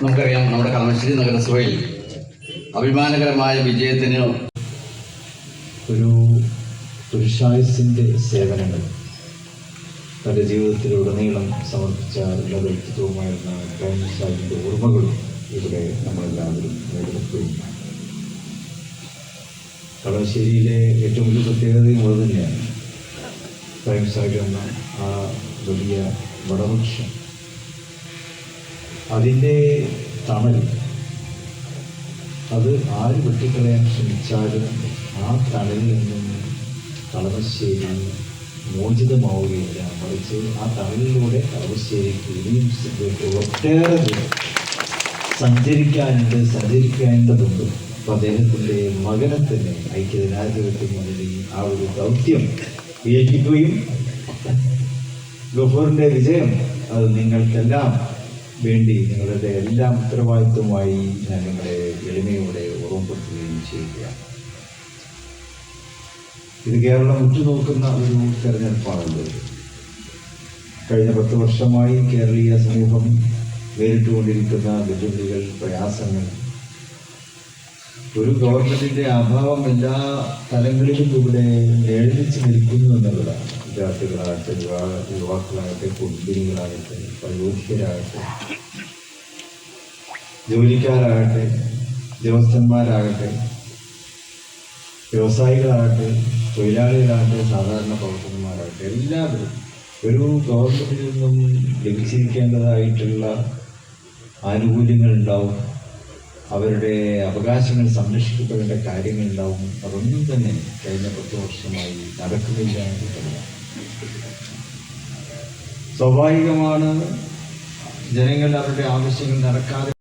നമുക്കറിയാം, നമ്മുടെ കളമശ്ശേരി നഗരസഭയിൽ അഭിമാനകരമായ വിജയത്തിന് ഒരു പുരുഷായുസിൻ്റെ സേവനങ്ങൾ തൻ്റെ ജീവിതത്തിലുടനീളം സമർപ്പിച്ച എല്ലാ വ്യക്തിത്വവുമായിരുന്ന ഇബ്രാഹിം സാഹിബിൻ്റെ ഓർമ്മകളും ഇവിടെ നമ്മളെല്ലാവരും നേടിയെടുക്കുകയും കളമശ്ശേരിയിലെ ഏറ്റവും വലിയ പ്രത്യേകതയും അത് തന്നെയാണ്. ഇബ്രാഹിം സാഹിബ് എന്ന ആ വലിയ വടവൃക്ഷം, അതിൻ്റെ തണൽ, അത് ആര് വെട്ടിക്കളയാൻ ശ്രമിച്ചാലും ആ തണലിൽ നിന്നും കളമശ്ശേരി മോചിതമാവുകയില്ല. മറിച്ച് ആ തണലിലൂടെ കളമശ്ശേരിക്ക് ഇനിയും ഒട്ടേറെ സഞ്ചരിക്കേണ്ടതുണ്ട്. അപ്പോൾ അദ്ദേഹത്തിൻ്റെ മകനെ തന്നെ ഐക്യജനാധിപത്യ മുന്നണി ആ ഒരു ദൗത്യം ഏൽപ്പിക്കുകയും ഗഫൂറിൻ്റെ വിജയം അത് നിങ്ങൾക്കെല്ലാം വേണ്ടി നിങ്ങളുടെ എല്ലാം ഉത്തരവാദിത്വമായി ഞാൻ നിങ്ങളെ എളിമയോടെ ഓർമ്മപ്പെടുത്തുകയും ചെയ്യുകയാണ്. ഇത് കേരളം ഉറ്റുനോക്കുന്ന ഒരു തെരഞ്ഞെടുപ്പാണല്ലോ. കഴിഞ്ഞ 10 വർഷമായി കേരളീയ സമൂഹം നേരിട്ടുകൊണ്ടിരിക്കുന്ന വെല്ലുവിളികൾ, പ്രയാസങ്ങൾ, ഒരു ഗവൺമെൻറ്റിൻ്റെ അഭാവം എല്ലാ തലങ്ങളിലും ഇവിടെ എഴുതിച്ച് നിൽക്കുന്നു എന്നുള്ളതാണ്. വിദ്യാർത്ഥികളാകട്ടെ, യുവാക്കളാകട്ടെ, കുടുംബിനികളാകട്ടെ, വയോധികരാകട്ടെ, ജോലിക്കാരാകട്ടെ, ഉദ്യോഗസ്ഥന്മാരാകട്ടെ, വ്യവസായികളാകട്ടെ, തൊഴിലാളികളാകട്ടെ, സാധാരണ പൗരന്മാരാകട്ടെ, എല്ലാവരും ഒരു ഗവൺമെൻറ്റിൽ നിന്നും ലഭിച്ചിരിക്കേണ്ടതായിട്ടുള്ള ആനുകൂല്യങ്ങൾ ഉണ്ടാവും, അവരുടെ അവകാശങ്ങൾ സംരക്ഷിക്കപ്പെടേണ്ട കാര്യങ്ങളുണ്ടാവും. അതൊന്നും തന്നെ കഴിഞ്ഞ 10 വർഷമായി നടക്കുന്നില്ല എന്നുള്ളതാണ്. സ്വാഭാവികമാണ്, ജനങ്ങൾ അവരുടെ ആവശ്യങ്ങൾ നടക്കാതെ